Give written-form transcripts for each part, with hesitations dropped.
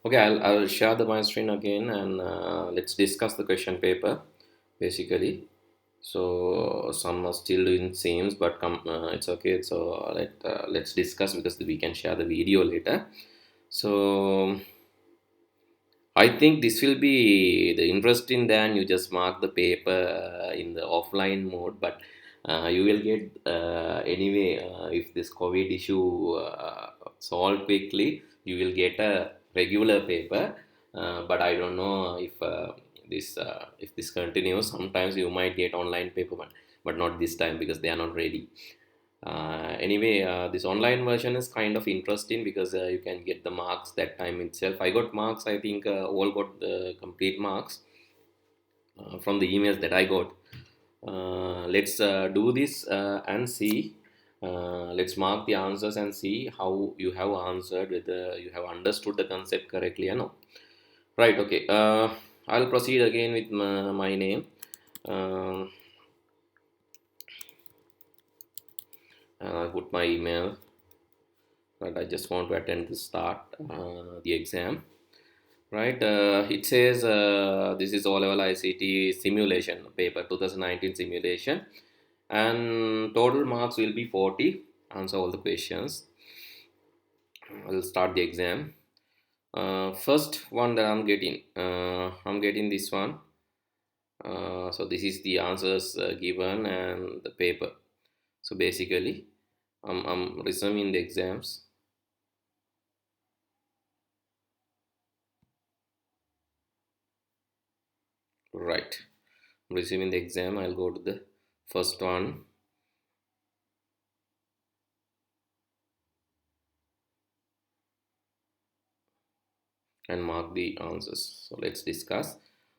Okay, I'll share my screen again and let's discuss the question paper basically. So some are still doing seams, but it's okay. So let's discuss because we can share the video later. So I think this will be the interesting than you just mark the paper in the offline mode, but you will get anyway if this COVID issue solved quickly, you will get a regular paper. But I don't know if this continues. Sometimes you might get online paper, but not this time because they are not ready. Anyway, this online version is kind of interesting because you can get the marks that time itself. I got marks, I think all got the complete marks from the emails that I got. Let's do this and see. Let's mark the answers and see how you have answered, whether you have understood the concept correctly or no. Right, okay. I'll proceed again with my name. Um I'll put my email, but I just want to attend the start the exam. Right, it says this is O level ICT simulation paper 2019 simulation, and total marks will be 40. Answer all the questions. I'll start the exam. First one that I'm getting this one. So this is the answers given and the paper. So basically, I'm resuming the exams. Right, I'm resuming the exam. I'll go to the first one. And mark the answers. So let's discuss.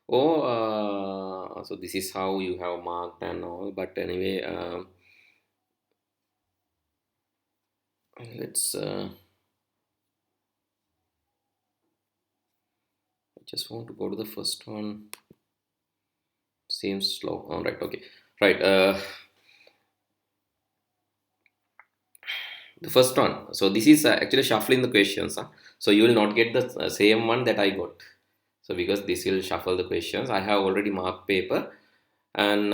Oh, so this is how you have marked and all. But anyway, let's. I just want to go to the first one. Seems slow. All right. Okay. Right. The first one. So this is actually shuffling the questions. Huh? So you will not get the same one that I got. So because this will shuffle the questions, I have already marked paper, and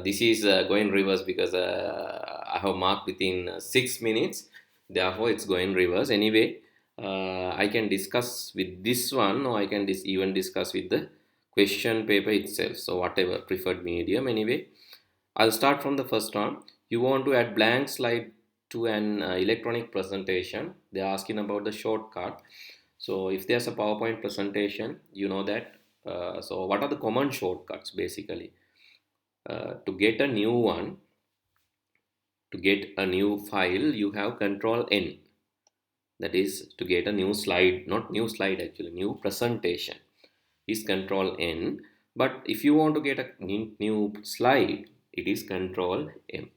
this is going reverse because I have marked within 6 minutes. Therefore, it's going reverse. Anyway, I can discuss with this one, or I can even discuss with the question paper itself. So whatever preferred medium. Anyway, I'll start from the first one. You want to add blank slide to an electronic presentation. They're asking about the shortcut. So if there's a PowerPoint presentation, you know that. So what are the common shortcuts basically? To get a new one, to get a new file, you have Control N. That is to get a new slide, not new slide actually, new presentation is Control N. But if you want to get a new slide, it is Control M.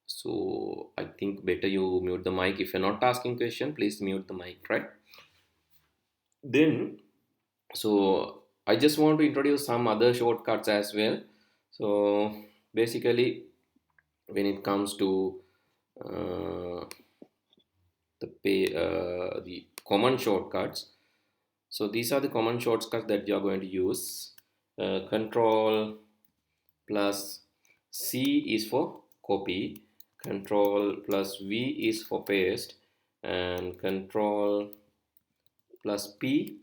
So I think better you mute the mic. If you're not asking question, please mute the mic, right? Then, so I just want to introduce some other shortcuts as well. So basically, when it comes to uh, the common shortcuts, so these are the common shortcuts that you are going to use. Control plus C is for copy, Control plus V is for paste, and Control plus P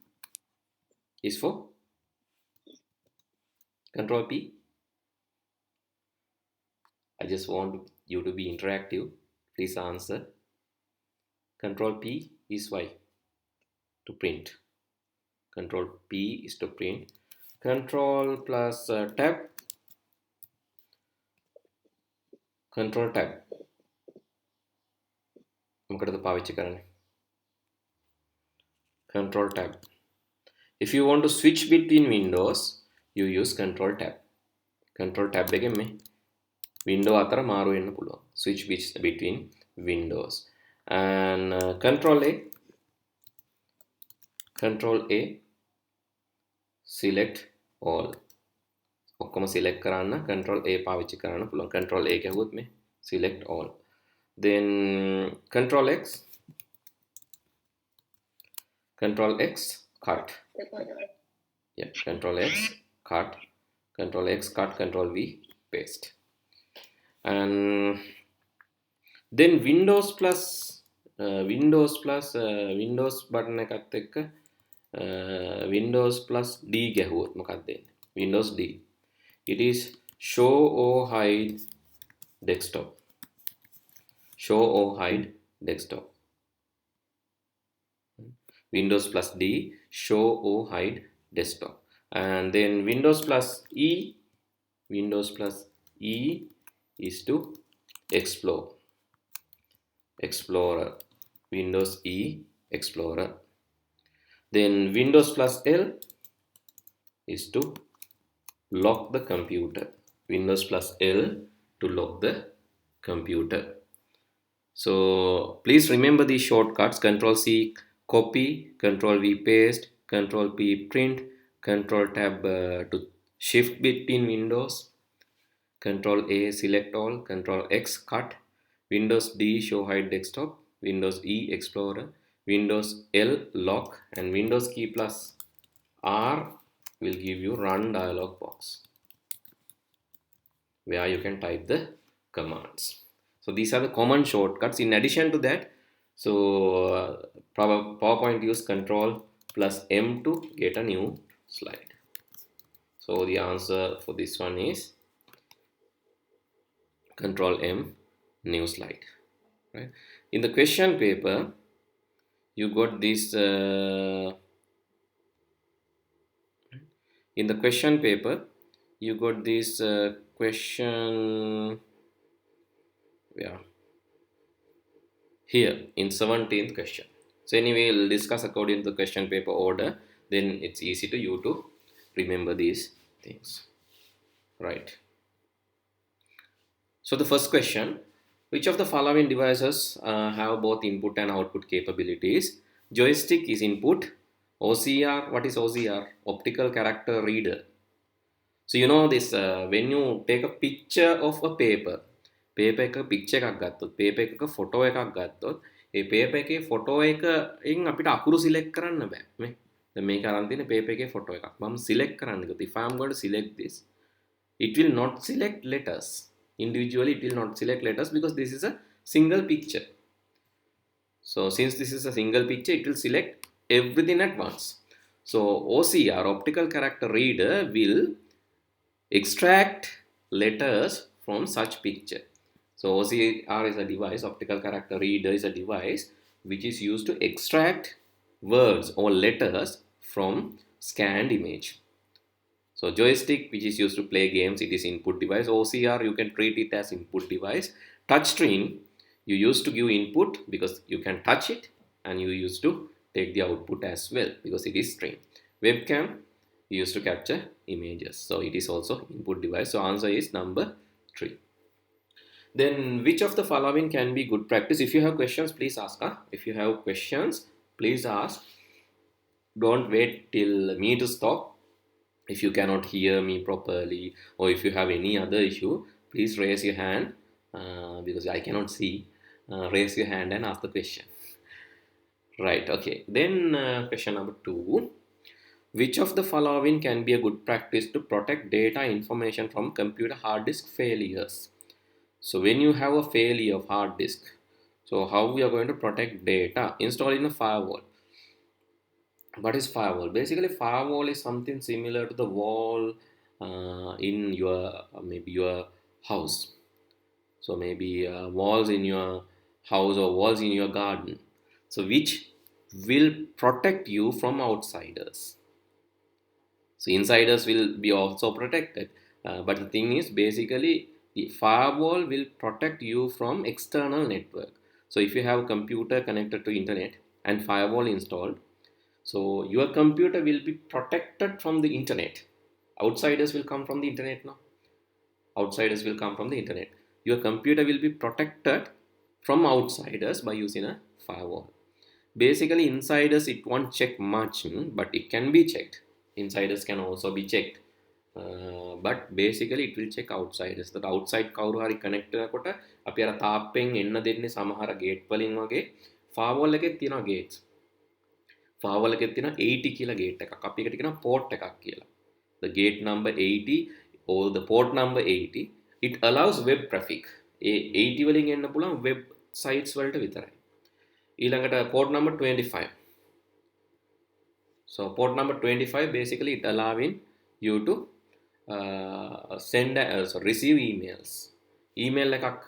is for Control P. I just want you to be interactive. Please answer. Control P is why? To print. Control P is to print. Control plus tab. Control tab. നമുക്കടുത്ത് പാവിച്ച് Control tab. If you want to switch between windows, you use Control tab. Control tab එකෙන් මේ window අතර මාරු වෙන්න පුළුවන්. Switch between windows. And Control A. Control A. Select all. ඔක්කොම select කරන්න Control A පාවිච්චි කරන්න පුළුවන්. Control A ගැහුවොත් මේ select all. Then Control X. Control X, cut. Yeah, Control X, cut. Control X, cut. Control V, paste. And then Windows button එකත් එක්ක Windows plus D ගැහුවොත් මොකක්ද දෙන්නේ? Windows D. It is show or hide desktop. Show or hide desktop. Windows plus D, show or hide desktop. And then Windows plus E is to explore. Explorer. Windows E, Explorer. Then Windows plus L is to lock the computer. Windows plus L to lock the computer. So please remember these shortcuts: Control C copy, Control V paste, Control P print, Control Tab to shift between windows, Control A select all, Control X cut, Windows D show hide desktop, Windows E Explorer, Windows L lock, and Windows key plus R will give you run dialog box where you can type the commands. So these are the common shortcuts. In addition to that, so PowerPoint use Control plus M to get a new slide. So the answer for this one is Control M, new slide. Right? In the question paper, you got this. In the question paper, you got this question. Yeah. Here in 17th question. So anyway, we'll discuss according to the question paper order. Then it's easy to you to remember these things. Right. So the first question: which of the following devices have both input and output capabilities? Joystick is input. OCR, what is OCR? Optical character reader. So you know this, when you take a picture of a paper එක picture එකක් ගත්තොත් paper එකක photo එකක් ගත්තොත් ඒ paper එකේ photo එකෙන් අපිට අකුරු select කරන්න බෑ මේ දැන් මේක අරන් තියෙන paper එකේ photo එකක් මම select කරන්න ගියොත් if I am going to select this, it will not select letters individually. It will not select letters because this is a single picture. So since this is a single picture, it will select everything at once. So OCR, optical character reader, will extract letters from such picture. So OCR is a device, optical character reader is a device which is used to extract words or letters from scanned image. So joystick, which is used to play games, it is input device. OCR, you can treat it as input device. Touch screen, you used to give input because you can touch it, and you used to take the output as well because it is screen. Webcam, you used to capture images, so it is also input device. So answer is number 3. Then which of the following can be good practice? If you have questions, please ask. If you have questions, please ask. Don't wait till me to stop. If you cannot hear me properly, or if you have any other issue, please raise your hand because I cannot see. Raise your hand and ask the question. Right, okay. Then question number 2. Which of the following can be a good practice to protect data information from computer hard disk failures? So when you have a failure of hard disk, so how we are going to protect data? Installing a firewall. What is firewall? Basically, firewall is something similar to the wall in your maybe your house. So maybe walls in your house or walls in your garden. So which will protect you from outsiders. So insiders will be also protected. But the thing is, basically, the firewall will protect you from external network. So if you have a computer connected to internet and firewall installed, so your computer will be protected from the internet. Outsiders will come from the internet now. Outsiders will come from the internet. Your computer will be protected from outsiders by using a firewall. Basically, insiders, it won't check much, but it can be checked. Insiders can also be checked. But basically it will check outsiders. That outside කවුරු හරි connect වෙනකොට අපි අර තාප්පෙන් එන්න දෙන්නේ සමහර gate වලින් වගේ firewall එකේ තියෙනවා gates. firewall එකේ තියෙන 80 කියලා gate එකක්. අපි එකට කියනවා port එකක් කියලා. The gate number 80 or the port number 80, it allows web traffic. ඒ 80 වලින් එන්න පුළුවන් web sites වලට විතරයි. ඊළඟට port number 25. So port number 25 basically it allowing you to receive emails. Email එකක්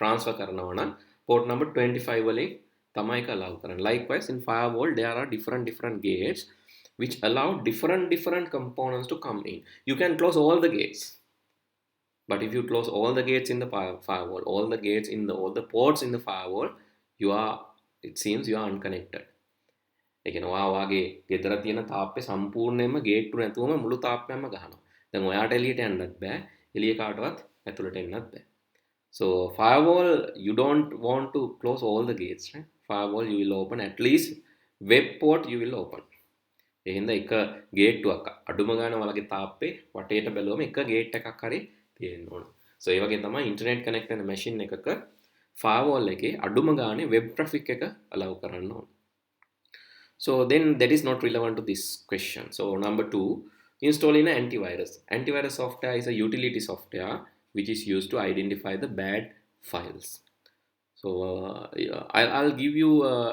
transfer කරනවා නම් port number 25 වලින් තමයි ඒක allow කරන්නේ. Likewise in firewall there are different gates which allow different components to come in. You can close all the gates, but if you close all the gates in the firewall, all the ports in the firewall, it seems you are unconnected. ඒ කියන්නේ ඔයාගේ ගෙදර තියෙන තාප්පේ සම්පූර්ණයෙන්ම ගේට්ටු නැතුවම මුළු තාප්පයක්ම ගහනවා. දැන් ඔයාට එළියට යන්නත් බෑ, එළිය කාටවත් ඇතුළට එන්නත් බෑ. So firewall, you don't want to close all the gates, right? Firewall you will open at least web port you will open. එහෙනම් එක ගේට්ටුවක් අඩුම ගාන වලගේ තාප්පේ වටේට බැලුවම එක ගේට් එකක් හරි තියෙන්න ඕන. So ඒ වගේ තමයි ඉන්ටර්නෙට් කනෙක්ට් වෙන මැෂින් එකක firewall එකේ අඩුම ගානේ web traffic එක allow කරන්න ඕන. So then that is not relevant to this question. So number 2, installing an antivirus. Antivirus software is a utility software which is used to identify the bad files. So I'll give you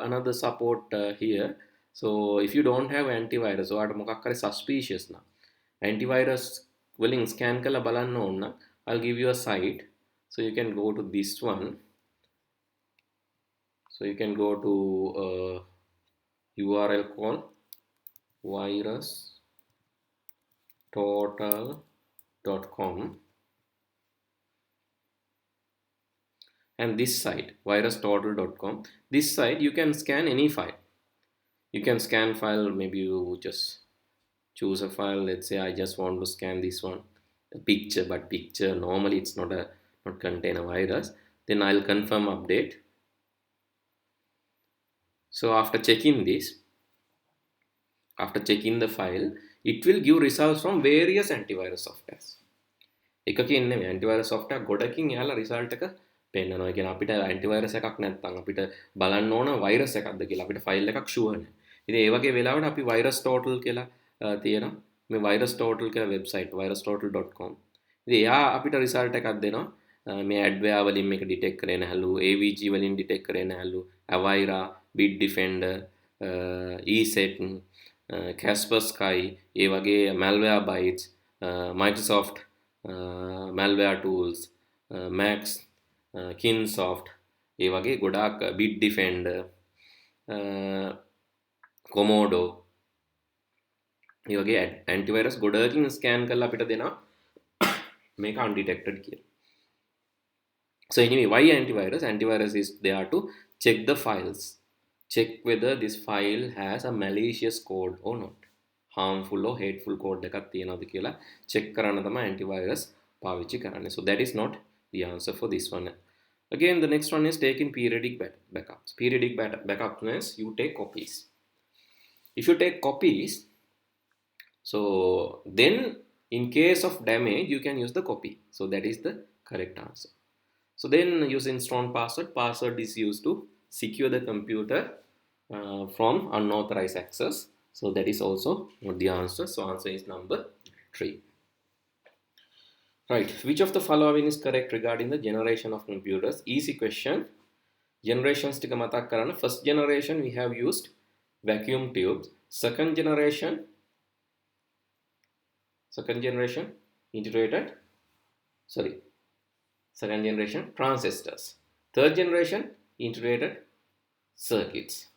another support here. So if you don't have antivirus or මොකක් හරි suspicious na antivirus වලින් scan කරලා බලන්න ඕන නම් I'll give you a site. So you can go to this one. So you can go to URL called virustotal.com, and this site virustotal.com, this site you can scan any file. You can scan file, maybe you just choose a file. Let's say I just want to scan this one, a picture, but picture normally it's not contain a virus. Then I'll confirm update. So after checking the file, it will give results from various antivirus softwares. එකකින් නෙමෙයි antivirus software ගොඩකින් යාලා result එක පෙන්නනවා. ඒ කියන්නේ අපිට antivirus එකක් නැත්නම් අපිට බලන්න ඕන virus එකක්ද කියලා අපිට file එකක් sure නැහැ. ඉතින් ඒ වගේ වෙලාවට අපි virustotal කියලා තියෙනවා. මේ virustotal කියලා website virustotal.com. ඉතින් එයා අපිට result එකක් දෙනවා. මේ adware වලින් මේක detect කරේ නැහැලු, AVG වලින් detect කරේ නැහැලු, Avira, Bitdefender, ESET, Kaspersky, ඒ වගේ malware bytes, Microsoft malware tools, Max, Kinsoft, ඒ වගේ ගොඩාක් Bitdefender, Komodo, ඒ වගේ antivirus ගොඩකින් scan කරලා අපිට දෙනවා මේක undetected කියලා. So anyway, why antivirus? Antivirus is there to check the files. Check whether this file has a malicious code or not. Harmful or hateful code එකක් තියෙනවද කියලා check කරන්න තමයි antivirus පාවිච්චි කරන්නේ. So that is not the answer for this one. Again, the next one is taking periodic backups. Periodic backup means you take copies. If you take copies, so then in case of damage, you can use the copy. So that is the correct answer. So then using strong password. Password is used to secure the computer from unauthorized access. So that is also not the answer. So answer is number 3. Right. Which of the following is correct regarding the generation of computers? Easy question. Generations tika matak karana. First generation we have used vacuum tubes. Second generation transistors. Third generation integrated circuits.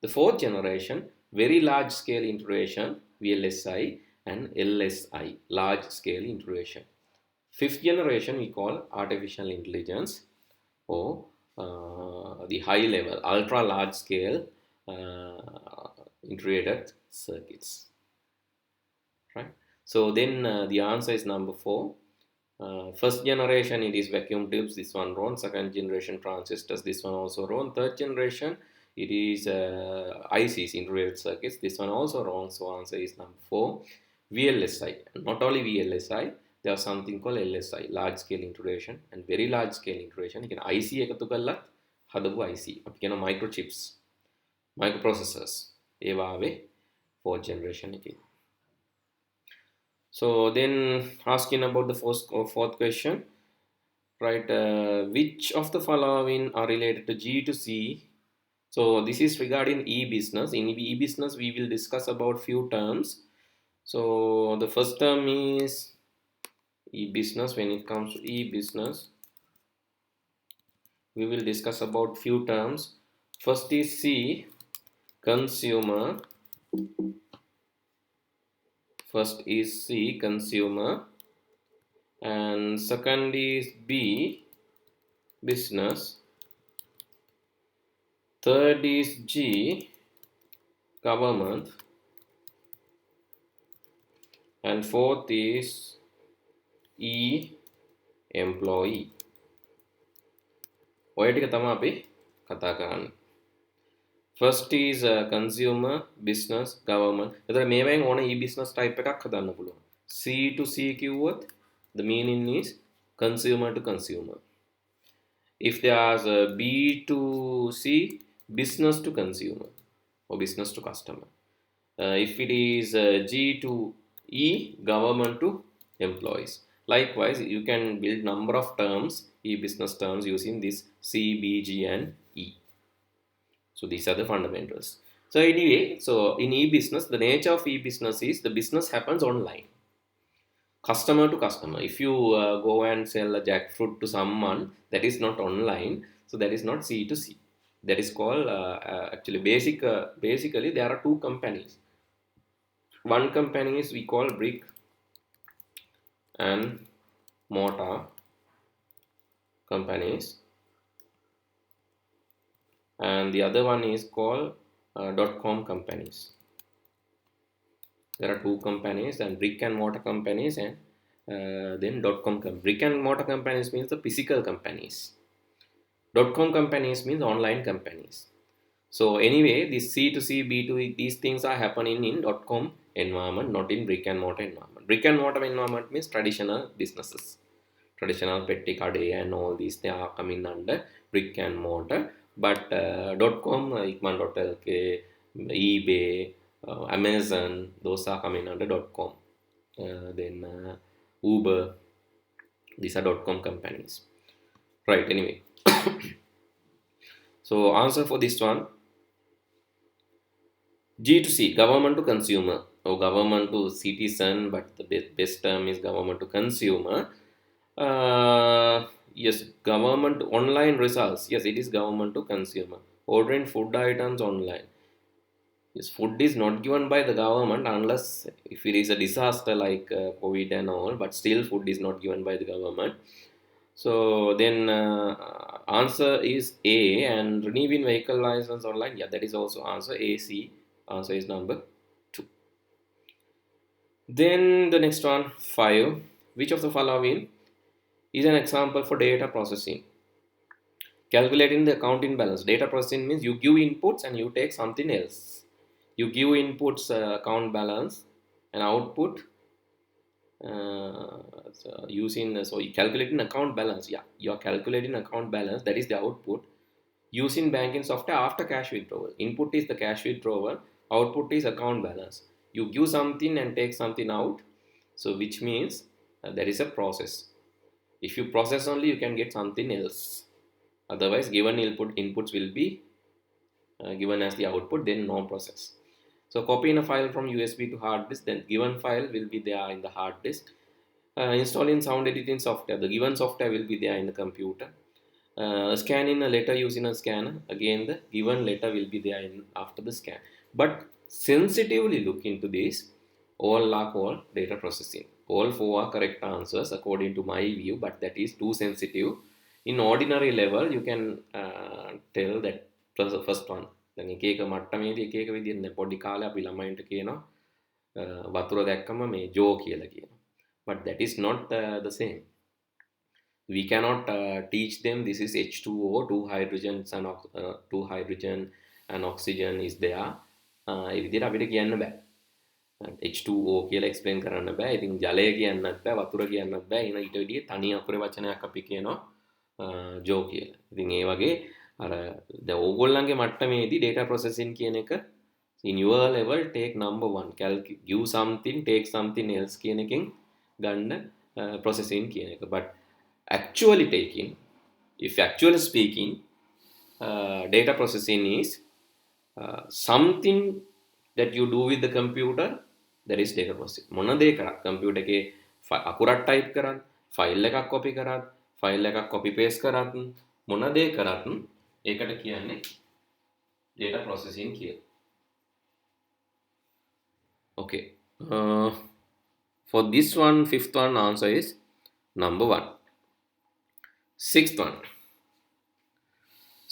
The fourth generation very large scale integration, VLSI and LSI, large scale integration. Fifth generation we call artificial intelligence or the high level ultra large scale integrated circuits, right? So then the answer is number 4. First generation it is vacuum tubes, this one wrong. Second generation transistors, this one also wrong. Third generation it is ICs, integrated circuits, this one also wrong. So answer is number 4. VLSI, not only VLSI, there is something called LSI, large scale integration and very large scale integration. You can IC එකතු කරලා හදපු IC අපි කියන microchips. microprocessors ඒවාවේ fourth generation එකේ. So then asking about the fourth question, right? Which of the following are related to G to C? So this is regarding e-business. In e-business we will discuss about few terms. So the first term is e-business. When it comes to e-business, we will discuss about few terms. First is C, consumer. First is C, consumer, and second is B, business. Third is G, government, and fourth is E, employee. ඔය ටික තමයි අපි කතා කරන්නේ. First is consumer, business, government. එතකොට මේවෙන් ඕන e-business type එකක් හදන්න පුළුවන්. C to C කිව්වොත් the meaning is consumer to consumer. If there's a B to C, business to consumer or business to customer. If it is G to E, government to employees. Likewise, you can build number of terms, e-business terms, using this C, B, G, and E. So these are the fundamentals. So anyway, so in e-business, the nature of e-business is the business happens online, customer to customer. If you go and sell a jackfruit to someone, that is not online, so that is not C to C. That is called actually basically there are two companies. One company is we call brick and mortar companies, and the other one is called .com companies. There are two companies, and brick and mortar companies, and then .com brick and mortar companies means the physical companies. .com companies means online companies. So anyway, this C to C, B to E, these things are happening in .com environment, not in brick and mortar environment. Brick and mortar environment means traditional businesses, traditional petty kade and all these, they are coming under brick and mortar. But .com, ikman.lk, eBay, Amazon, those are coming under .com. Then Uber, these are .com companies, right? Anyway, so answer for this one, G to C, government to consumer, or government to citizen, but the best term is government to consumer. Yes, government online results. Yes, it is government to consumer. Ordering food items online. Yes, food is not given by the government unless if it is a disaster like COVID and all, but still food is not given by the government. So then answer is A, and renewing vehicle license online. Yeah, that is also answer A, C. Answer is number 2. Then the next one, 5. Which of the following is an example for data processing? Calculating the accounting balance. Data processing means you give inputs and you take something else. You give inputs account balance and output using, so you calculating account balance. Yeah, you are calculating account balance, that is the output, using banking software after cash withdrawal. Input is the cash withdrawal, output is account balance. You give something and take something out, so which means there is a process. If you process only, you can get something else. Otherwise, given inputs will be given as the output, then no process. So copying a file from USB to hard disk, then given file will be there in the hard disk. Installing sound editing software, the given software will be there in the computer. Scanning a letter using a scanner, again the given letter will be there after the scan. But sensitively look into this, all are called data processing. All 4 are correct answers according to my view, but that is too sensitive. In ordinary level, you can tell that the first one. දැන් එක එක මට්ටමේදී එක එක විදිහට පොඩි කාලේ අපි ළමයින්ට කියනවා වතුර දැක්කම මේ ජෝ කියලා කියනවා. But that is not the same. We cannot teach them this is H2O, two hydrogen and oxygen is there. ඒ විදිහට අපිට කියන්න බෑ. H2O කියලා explain කරන්න බෑ. ඉතින් ජලය කියන්නත් බෑ, වතුර කියන්නත් බෑ. ඊට විදිහේ තනි අකුරේ වචනයක් අපි කියනවා ජෝ කියලා. ඉතින් ඒ වගේ අර දැන් ඕගොල්ලන්ගේ මට්ටමේදී data processing කියන එක in your level take number one, give something, take something else කියන එකෙන් ගන්න processing කියන එක. But actually taking, if actually speaking, data processing is something that you do with the computer, that is data processing. මොන දේ කරත් computer එකේ අකුරක් type කරත්, file එකක් copy කරත්, file එකක් copy paste කරත්, මොන දේ කරත් ඒකට කියන්නේ data processing කියලා. Okay. For this one, fifth one answer is number 1. Sixth one.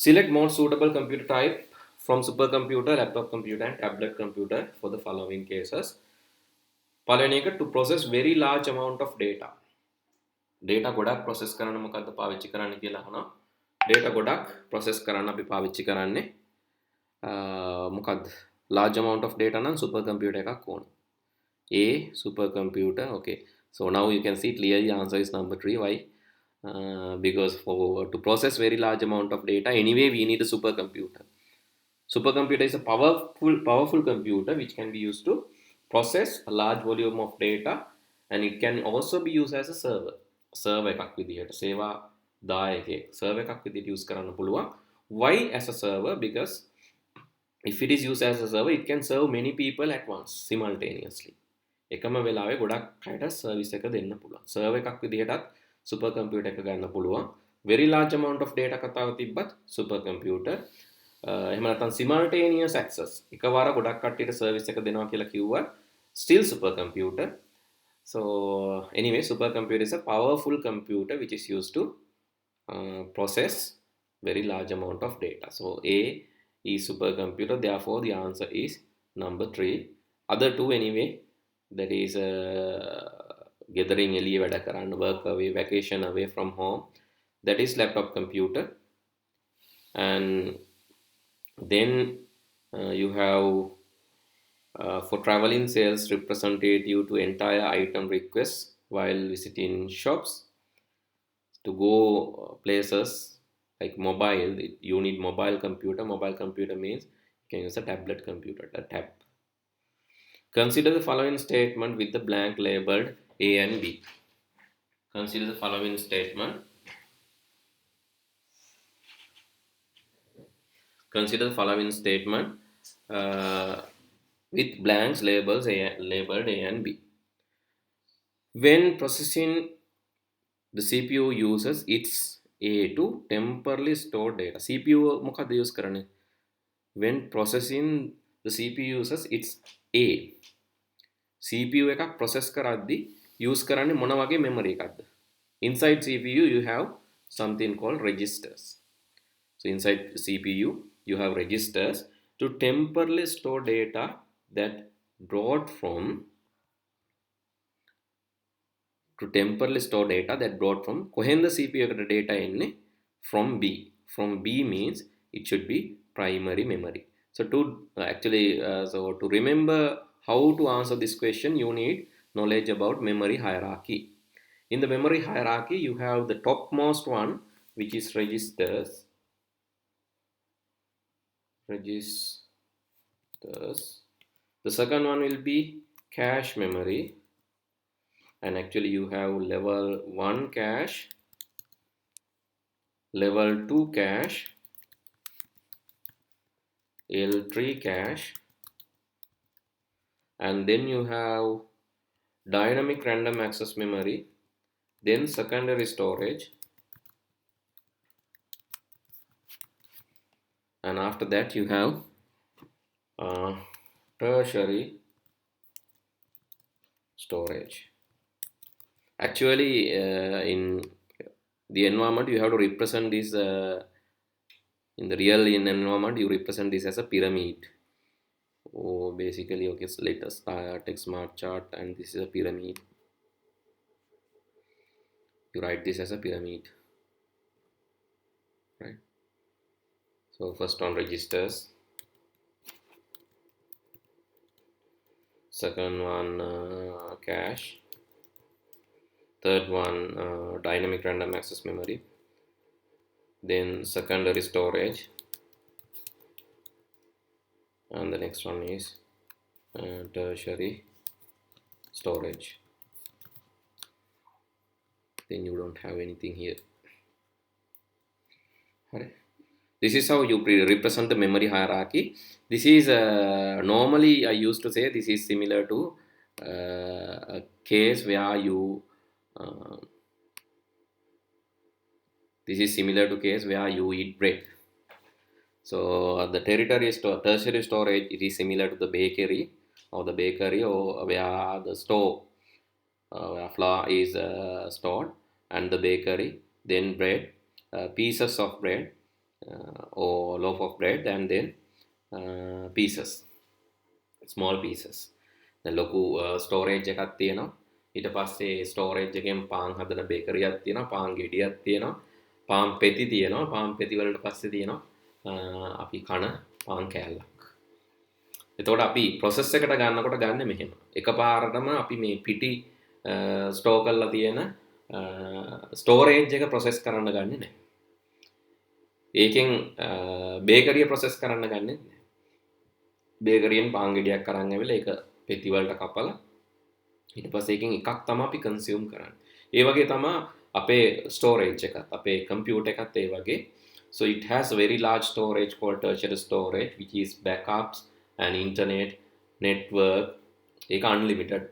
Select most suitable computer type from supercomputer, laptop computer and tablet computer for the following cases. පළවෙනි එක to process very large amount of data. data ගොඩක් process කරන්න මොකද්ද පාවිච්චි කරන්න කියලා අහනවා. data ගොඩක් process කරන්න අපි පාවිච්චි කරන්නේ මොකද්ද? large amount of data නම් supercomputer එකක් ඕන. A supercomputer. Okay, so now you can see clearly answer is number 3. Why? Because to process very large amount of data, anyway we need a supercomputer. Supercomputer is a powerful computer which can be used to process a large volume of data, and it can also be used as a server. Server එකක් විදිහට සේවා දායකයෙක් server එකක් විදිහට use කරන්න පුළුවන්. Why as a server? Because if it is used as a server, it can serve many people at once simultaneously. එකම වෙලාවේ ගොඩක් අයට සර්විස් එක දෙන්න පුළුවන්. server එකක් විදිහටත් super computer එක ගන්න පුළුවන්. very large amount of data කතාව තිබ්බත් super computer. එහෙම නැත්නම් simultaneous access. එකවර ගොඩක් කට්ටියට සර්විස් එක දෙනවා කියලා කිව්වා. still super computer. So anyway, super computer is a powerful computer which is used to process very large amount of data. So A is supercomputer, therefore the answer is number 3. Other two anyway, that is gathering එළිය වැඩ කරන්න, work away, vacation away from home, that is laptop computer. And then you have for traveling sales representative to entire item requests while visiting shops, to go places like mobile, you need mobile computer. Mobile computer means you can use a tablet computer, a tab. Consider the following statement with the blank labeled A and B. Consider the following statement. Consider the following statement with blanks labeled A and B. When processing, the CPU uses its A to temporarily store data. CPU මොකක්ද use කරන්නේ? When processing, the CPU uses its A. CPU එකක් process කරද්දී use කරන්නේ මොන වගේ memory එකක්ද? Inside CPU you have something called registers. So inside CPU you have registers to temporarily store data that brought from කොහෙන්ද CPU එකට data එන්නේ? From B. From B means it should be primary memory. So to to remember how to answer this question, you need knowledge about memory hierarchy. In the memory hierarchy, you have the topmost one, which is registers. The second one will be cache memory. And actually you have level 1 cache, level 2 cache, L3 cache, and then you have dynamic random access memory, then secondary storage, and after that you have tertiary storage. Actually in the environment you have to represent this in the real environment you represent this as a pyramid. Basically, okay, so let us take smart chart, and this is a pyramid. You write this as a pyramid, right? So first one registers, second one cache, third one dynamic random access memory, then secondary storage, and the next one is tertiary storage. Then you don't have anything here. Right. This is how you represent the memory hierarchy. This is normally I used to say this is similar to a case where you this is similar to case where you eat bread. So the tertiary storage, it is similar to the bakery or where the store where flour is stored, and the bakery, then bread, pieces of bread or loaf of bread, and then pieces, small pieces. දැන් ලොකු storage එකක් තියෙනවා. ඊට පස්සේ storage එකෙන් පාන් හදන බේකරියක් තියෙනවා, පාන් ගෙඩියක් තියෙනවා, පාන් පෙති තියෙනවා, පාන් පෙති වලට පස්සේ තියෙනවා අපි කන පාන් කෑල්ලක්. එතකොට අපි ප්‍රොසෙස් එකට ගන්නකොට ගන්න මෙහෙම. එකපාරටම අපි මේ පිටි ස්ටෝර් කරලා තියෙන ස්ටෝරේජ් එක ප්‍රොසෙස් කරන්න ගන්නෙ නැහැ. ඒකෙන් බේකරිය ප්‍රොසෙස් කරන්න ගන්නෙ නැහැ. බේකරියෙන් පාන් ගෙඩියක් අරන් ඇවිල්ලා ඒක පෙති වලට කපලා ඊට පස්සේ එකෙන් එකක් තමයි අපි කන්සියුම් කරන්නේ. ඒ වගේ තමයි අපේ ස්ටෝරේජ් එකත්, අපේ කම්පියුටර් එකත් ඒ වගේ. So it has a very large storage called tertiary storage, which is backups and internet network. ඒක unlimited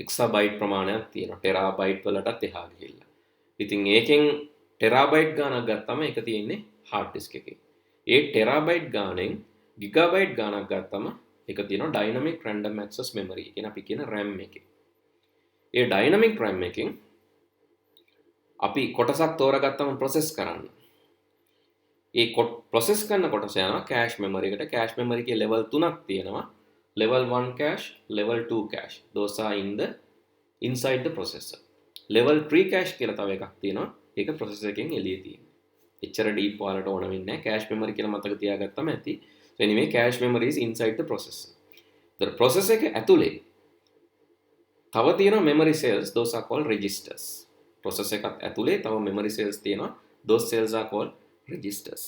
exabyte ප්‍රමාණයක් තියෙනවා. ටෙරාබයිට් වලටත් එහා ගිහිල්ලා. ඉතින් ඒකෙන් ටෙරාබයිට් ගාණක් ගත්තම ඒක තියෙන්නේ hard disk එකේ. ඒ ටෙරාබයිට් ගාණෙන් ගිගාබයිට් ගාණක් ගත්තම ඒක තියෙනවා dynamic random access memory කියන අපි කියන RAM එකේ. ඒ dynamic RAM එකෙන් අපි කොටසක් තෝරගත්තම process කරන්න. ඒ process කරන කොටස යනවා cache memory එකට. cache memory එකේ level 3ක් තියෙනවා. level 1 cache, level 2 cache. Those are inside the processor. level 3 cache කියලා තව එකක් තියෙනවා. ඒක processor එකෙන් එළියේ තියෙනවා. එච්චර deep වලට ඕන වෙන්නේ නැහැ. cache memory කියලා මතක තියාගත්තම ඇති. So anyway, cache memory is inside the processor. The processor එක ඇතුලේ තව තියෙන memory cells, those are called registers. processor එකත් ඇතුලේ තව memory cells තියෙනවා. Those cells are called registers.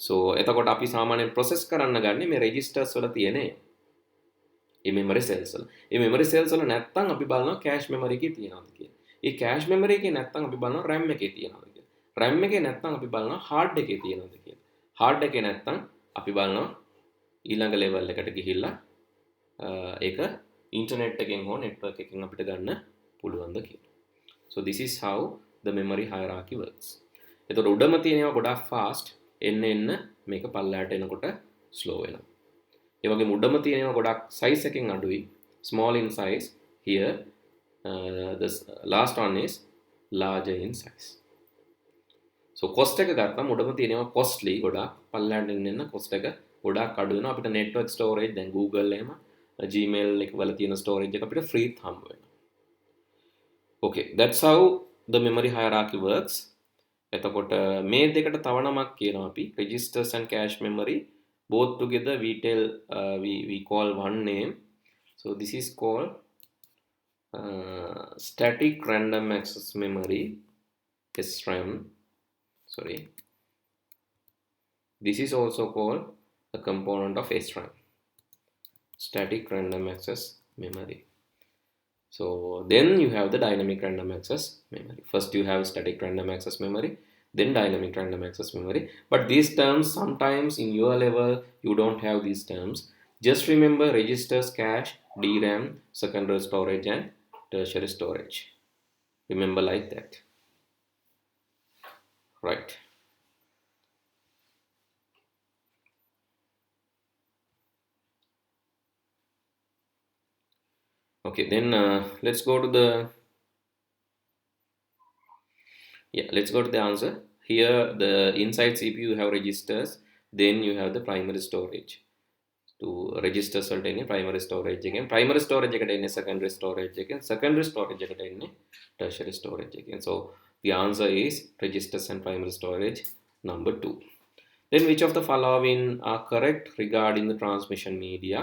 So එතකොට අපි සාමාන්‍යයෙන් process කරන්න ගන්නේ මේ registers වල තියෙන මේ memory cells වල. මේ memory cells වල නැත්තම් අපි බලනවා cache memory එකේ තියෙනවද කියලා. මේ cache memory එකේ නැත්තම් අපි බලනවා RAM එකේ තියෙනවද කියලා. RAM එකේ නැත්තම් අපි බලනවා hard එකේ තියෙනවද කියලා. hard එකේ නැත්තම් අපි බලනවා ඊළඟ level එකට ගිහිල්ලා ඒක internet එකෙන් හෝ network එකෙන් අපිට ගන්න පුළුවන්ද කියලා. So this is how the memory hierarchy works. එතකොට උඩම තියෙනවා ගොඩක් fast, එන්න මේක පල්ලයට එනකොට slow වෙනවා. ඒ වගේම උඩම තියෙනවා ගොඩක් size එකෙන් අඩුයි, small in size. Here the last one is larger in size. So cost එක ගත්තම උඩම තියෙනවා costly ගොඩක්, පල්ලයට එන්න cost එක ගොඩක් අඩු වෙනවා. අපිට network storage දැන් Google එහෙම Gmail එක වල තියෙන storage එක අපිට free හම්බ වෙනවා. Okay, that's how the memory hierarchy works. එතකොට මේ දෙකට තව නමක් කියනවා අපි registers and cache memory. Both together we call one name. So this is called static random access memory, SRAM. Sorry. This is also called a component of SRAM, static random access memory. So then you have the dynamic random access memory. First you have static random access memory, then dynamic random access memory. But these terms, sometimes in your level you don't have these terms. Just remember registers, cache, DRAM, secondary storage and tertiary storage. Remember like that. Right. Okay, then let's go to the answer. Here the inside CPU you have registers, then you have the primary storage. To registers වලට එන්නේ primary storage එකෙන්, primary storage එකට එන්නේ secondary storage එකෙන්, secondary storage එකට එන්නේ tertiary storage එකෙන්. So the answer is registers and primary storage number 2. Then which of the following are correct regarding the transmission media?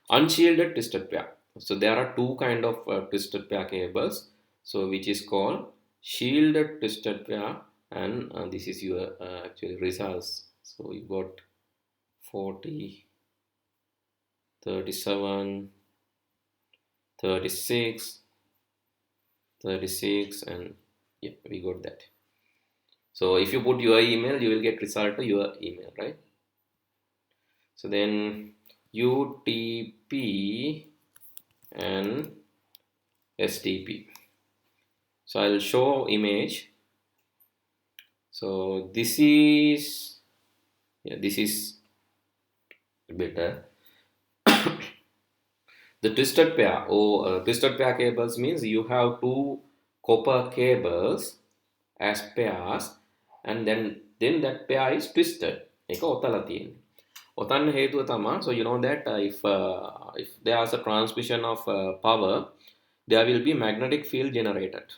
Unshielded twisted pair. So there are two kind of twisted pair cables. So which is called shielded twisted pair and this is your actually results. So you got 40, 37, 36, 36, and yeah, we got that. So if you put your email, you will get result to your email, right? So then UTP and STP. So I'll show image. So this is, yeah, this is better. The twisted pair or twisted pair cables means you have two copper cables as pairs, and then that pair is twisted. ඒක ඔතලා තියෙන්නේ. ඔතන්න හේතුව තමා, so you know that if there is a transmission of power, there will be magnetic field generated.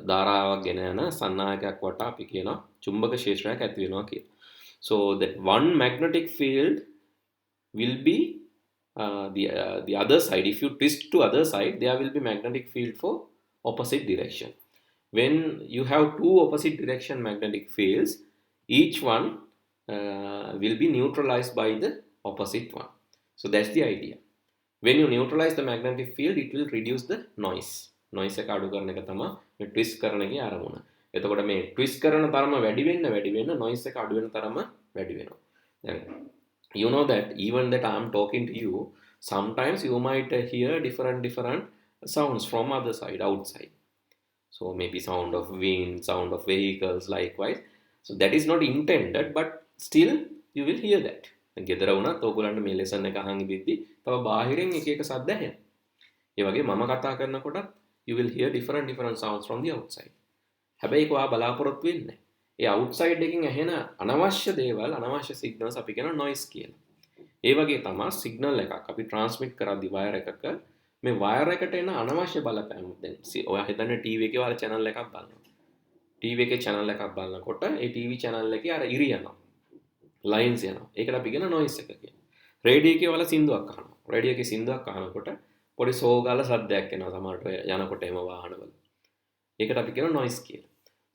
ධාරාවක් ගෙන යන සන්නායකයක් වටා අපි කියනවා චුම්බක ක්ෂේත්‍රයක් ඇති වෙනවා කියලා. So that one magnetic field will be the other side. If you twist to other side, there will be magnetic field for opposite direction. When you have two opposite direction magnetic fields, each one will be neutralized by the opposite one. So that's the idea. When you neutralize the magnetic field, it will reduce the noise. Noise එක අඩු කරන එක තමයි මේ twist කරන එකේ අරමුණ. එතකොට මේ twist කරන තරම වැඩි වෙන්න noise එක අඩු වෙන තරම වැඩි වෙනවා. දැන් you know that even that I am talking to you, sometimes you might hear different sounds from other side, outside. So maybe sound of wind, sound of vehicles, likewise. So that is not intended, but still you will hear that. ගෙදර වුණත් ඔයගොල්ලන්ට මේ lesson එක අහන් ඉඳිද්දි තව බාහිරින් එක එක සද්ද ඇහෙනවා. ඒ වගේ මම කතා කරනකොටත් you will hear different sounds from the outside. හැබැයි ඒක ඔයා බලාපොරොත්තු වෙන්නේ. ඒ outside එකකින් ඇහෙන අනවශ්‍ය දේවල්, අනවශ්‍ය signals අපි කියන noise කියලා. ඒ වගේ තමයි signal එකක් අපි transmit කරද්දි wire එකක මේ wire එකට එන අනවශ්‍ය බලපෑම්. දැන් ඔයා හිතන්නේ TV එකේ වල channel එකක් බලනවා. TV එකේ channel එකක් බලනකොට ඒ TV channel එකේ අර ඉරි යනවා. lines යනවා. ඒකට අපි කියන noise එක කියලා. රේඩියෝ එකේ වල සින්දුවක් අහනවා. රේඩියෝ එකේ සින්දුවක් අහනකොට පොඩි සෝගාල සද්දයක් එනවා සමහරට යනකොට එම වාහනවල. ඒකට අපි කියන noise කියලා.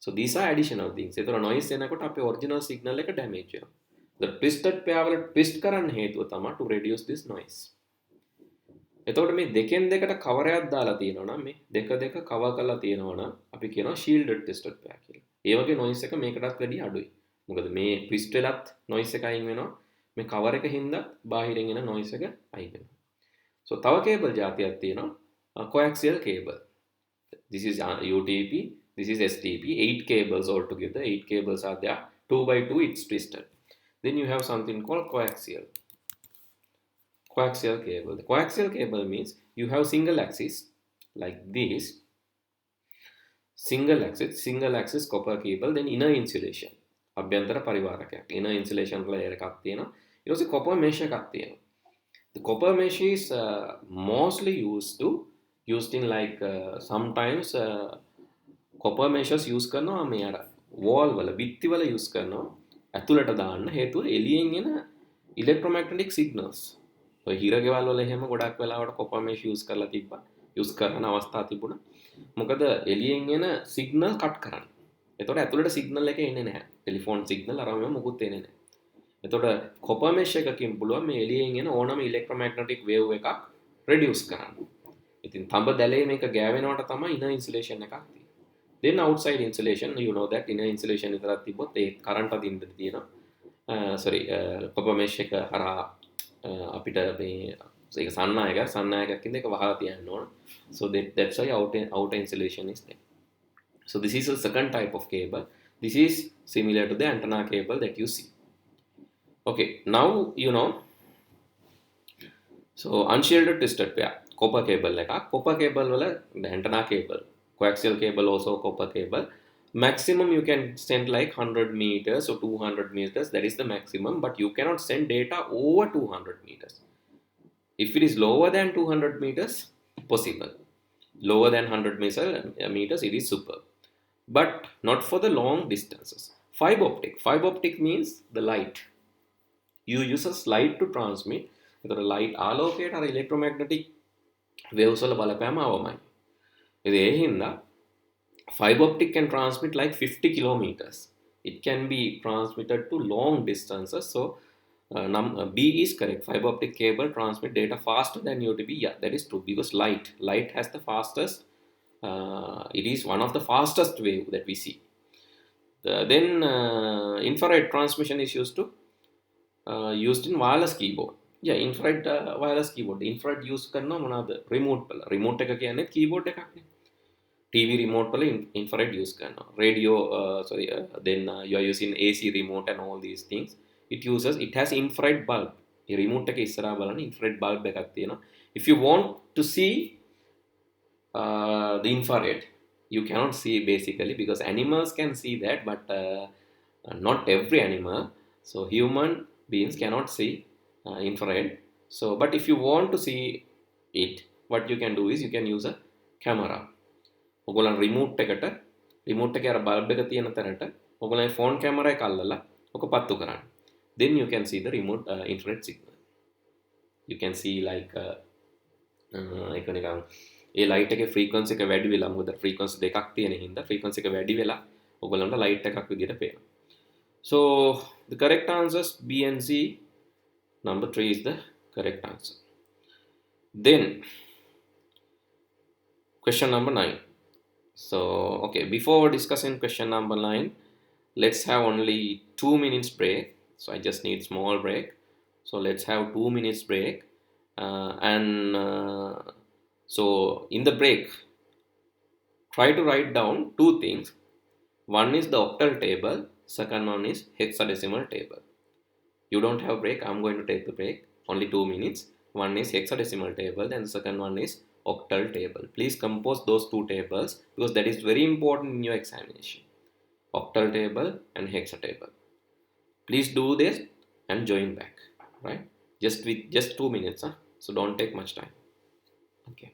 So these are additional things. ඒතර noise එනකොට අපේ original signal එක damage වෙනවා. The twisted pair වල twist කරන්න හේතුව තමයි to reduce this noise. එතකොට මේ දෙකෙන් දෙකට cover එකක් දාලා තියෙනවා නම් මේ දෙක cover කරලා තියෙනවා නම් අපි කියනවා shielded twisted pair කියලා. ඒ වගේ noise එක මේකටත් වැඩිය අඩුයි. මොකද මේ twist වෙලත් noise එක අයින් වෙනවා. මේ cover එක හින්දා බාහිරින් එන noise එක අයින් වෙනවා. So තව cable જાතියක් තියෙනවා coaxial cable. This is UTP, this is STP. 8 cables altogether. 8 cables are there. 2 by 2 it's twisted. Then you have something called coaxial. Coaxial cable. The coaxial cable means you have single axis like this. Single axis copper cable. Then inner insulation. අභ්‍යන්තර පරිවාරකයක්. Inner insulation වල layer එකක් තියෙනවා. ඊට පස්සේ copper mesh එකක් තියෙනවා. The copper mesh is mostly used in like sometimes copper meshes use කරනවා මේ අර wall වල බිත්ති වල use කරනවා ඇතුළට දාන්න හේතුව එළියෙන් එන electromagnetic signals. ඔය හිර ගෙවල් වල එහෙම ගොඩක් වෙලාවට copper mesh use කරලා තිබ්බා. use කරන අවස්ථා තිබුණා. මොකද එළියෙන් එන signal cut කරන්න. එතකොට ඇතුළට signal එක එන්නේ නැහැ. ටෙලිෆෝන් signal අරම මොකුත් එන්නේ නැහැ. එතකොට copper mesh එකකින් පුළුවන් මේ එළියෙන් එන ඕනම electromagnetic wave එකක් reduce කරන්න. ඉතින් තඹ දැලේ මේක ගෑවෙනවට තමයි inner insulation එකක් තියෙන්නේ. Then outside insulation, you know that inner insulation විතරක් තිබ්බොත් ඒ current අදින්න තියෙනවා. copper mesh එක හරහා අපිට මේ ඒක සන්නායකයක් ඉඳ එක වහලා තියන්න ඕන. So that's why outer insulation is there. So this is a second type of cable. This is similar to the antenna cable that you see. Okay, now you know. So unshielded twisted pair copper cable එකක්. Copper cable වල the antenna cable, coaxial cable also copper cable. Maximum you can send like 100 meters or 200 meters. That is the maximum, but you cannot send data over 200 meters. If it is lower than 200 meters, possible. Lower than 100 meters, it is super. But not for the long distances. Fiber optic means the light. You use a light to transmit. The light allocate or electromagnetic waves වල බලපෑම අවමයි. ඒ හින්දා Fiber optic can transmit like 50 kilometers. It can be transmitted to long distances. So B is correct. Fiber optic cable transmit data faster than UTB. Yeah, that is true, because light has the fastest. It is one of the fastest wave that we see. Then infrared transmission is used in wireless keyboard. Yeah, infrared wireless keyboard. Infrared use කරනවා මොනවාද? remote වල. remote එක කියන්නේ keyboard එකක්නේ. TV remote වල infrared use කරනවා. Radio then you are using AC remote and all these things. It has infrared bulb. මේ remote එක ඉස්සරහා බලන්න infrared bulb එකක් තියෙනවා. If you want to see the infrared, you cannot see basically, because animals can see that, but not every animal. So human beings cannot see infrared. So but if you want to see it, what you can do is you can use a camera. ඔගොල්ලන් remote එකේ අර bulb එක තියෙන තැනට ඔගොල්ලන්ගේ phone camera එක අල්ලලා ඔක පත්තු කරන්න. Then you can see the remote infrared signal. You can see like ඒක නිකන් ඒ light එකේ frequency එක වැඩි වෙලා, මොකද frequency දෙකක් තියෙන හින්දා frequency එක වැඩි වෙලා ඔයගොල්ලන්ට light එකක් විදිහට පේනවා. So the correct answers B and C. Number 3 is the correct answer. Then question number 9. So okay, before discussing question number 9, let's have only 2 minutes break. So I just need small break. So let's have 2 minutes break. So in the break, try to write down two things. One is the octal table, second one is hexadecimal table. You don't have break, I'm going to take the break, only 2 minutes. One is hexadecimal table and the second one is octal table. Please compose those two tables, because that is very important in your examination. Octal table and hexa table. Please do this and join back, right? Just 2 minutes, huh? So don't take much time. Okay.